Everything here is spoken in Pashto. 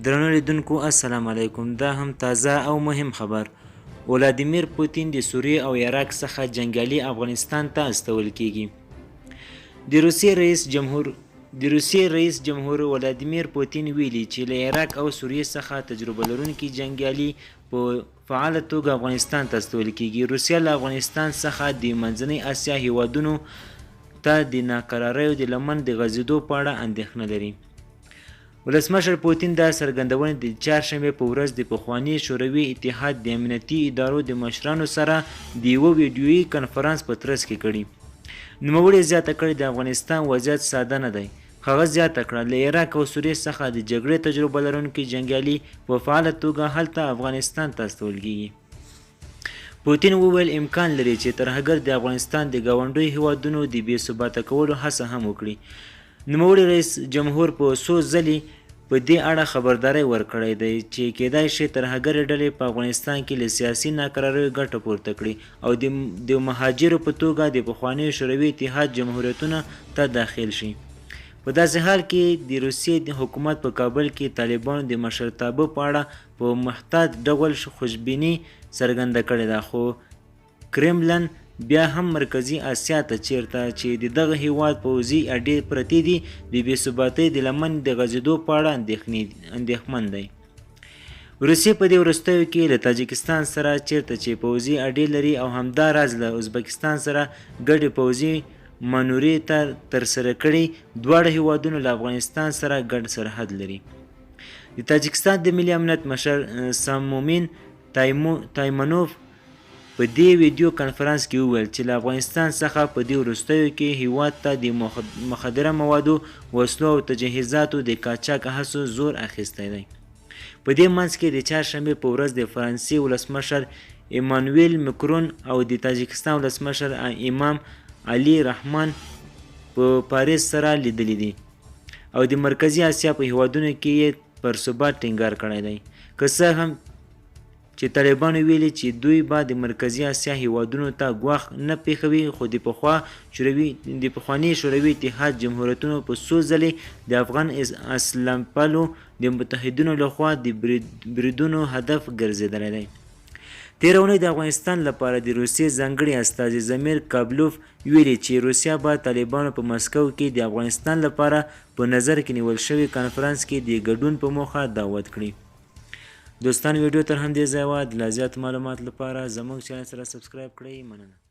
درنو لیدونکو السلام علیکم. دا هم تازه او مهم خبر. ولادیمیر پوتین د سوریې او عراق څخه جنګیالي افغانستان ته استول کیږي. د روسیې رئیس جمهور ولادیمیر پوتین ویلي چې له عراق او سوریې څخه تجربه لرونکي جنګیالي په فعاله توګه افغانستان ته استول کیږي. روسیه له افغانستان څخه د منځنۍ اسیا هیوادونو ته د ناقراریو د لمن د غځېدو په اړه اندېښنه لري. ولسمشر پوتین دا څرګندونه د چهارشنبې په ورځ د پخواني شوروي اتحاد د امنیتي ادارو د مشرانو سره د یوه ویډیویي کنفرانس په ترڅ کې کړې. نوموړي زیاته کړې د افغانستان وضعیت ساده نه دی. هغه زیاته کړه له عراق او سوریې څخه د جګړې تجربه لرونکي جنګیالي په فعاله توګه هلته افغانستان ته استول کیږي. پوتین وویل امکان لري چې ترهګر د افغانستان د ګاونډیو هیوادونو د بې ثباته کولو هڅه هم وکړي. نوموړي رئیس جمهور په څو ځلې په دې اړه خبرداری ورکړی دی چې کېدای شي ترهګرې ډلې په افغانستان کې له سیاسي ناقراریو ګټه پورته کړي او د مهاجرو په توګه د پخواني شوروي اتحاد جمهوریتونو ته داخل شي. په داسې حال کې د روسیې د حکومت په کابل کې طالبانو د مشرتابه په اړه په محتاط ډول خوشبیني څرګنده کړې ده، خو کرملن بیا هم مرکزي اسیا ته چیرته چې د دغه هیواد پوځي اډې پرتې دي د بې ثباتۍ د لمن د غځېدو په اړه اندېښمن دی. روسیې په دې وروستیو کې له تاجکستان سره چیرته چې پوځي اډې لري او همداراز له ازبکستان سره ګډې پوځي منورې ترسره کړي. دواړه هیوادونه له افغانستان سره ګډ سرحد لري. د تاجکستان د ملي امنیت مشر سامومین تایمنوف په دې ویډیو کنفرانس کې وویل چې له افغانستان څخه په دې وروستیو کې هیواد ته د مخدره موادو، وسلو او تجهیزاتو د قاچاق هڅو زور اخیستی دی. په دې منځ کې د چهارشنبې په ورځ د فرانسې ولسمشر ایمانویل مکرون او د تاجکستان ولسمشر امام علي رحمان په پاریس سره لیدلي دي او د مرکزي اسیا په هیوادونو کې یې پر ثبات ټینګار کړی دی. که څه هم چې طالبانو ویلي چې دوی به د مرکزي اسیا هیوادونو ته ګواښ نه پېښوي، خو د پخواني شوروي اتحاد جمهوریتونو په څو ځلې د افغان اسلامپالو د متحدینو لخوا د بریدونو هدف ګرځېدلی دی. تېره اونۍ د افغانستان لپاره د روسیې ځانګړي استازي زمیر کابلوف ویلي چې روسیه به طالبانو په مسکو کې د افغانستان لپاره په نظر کې نیول شوي کنفرانس کې د ګډون په موخه دعوت کړي. دوستان ویډیو تر همدې ځایه وه. د لا زیات معلومات لپاره زموږ چینل سره سبسکرایب کړئ. مننه.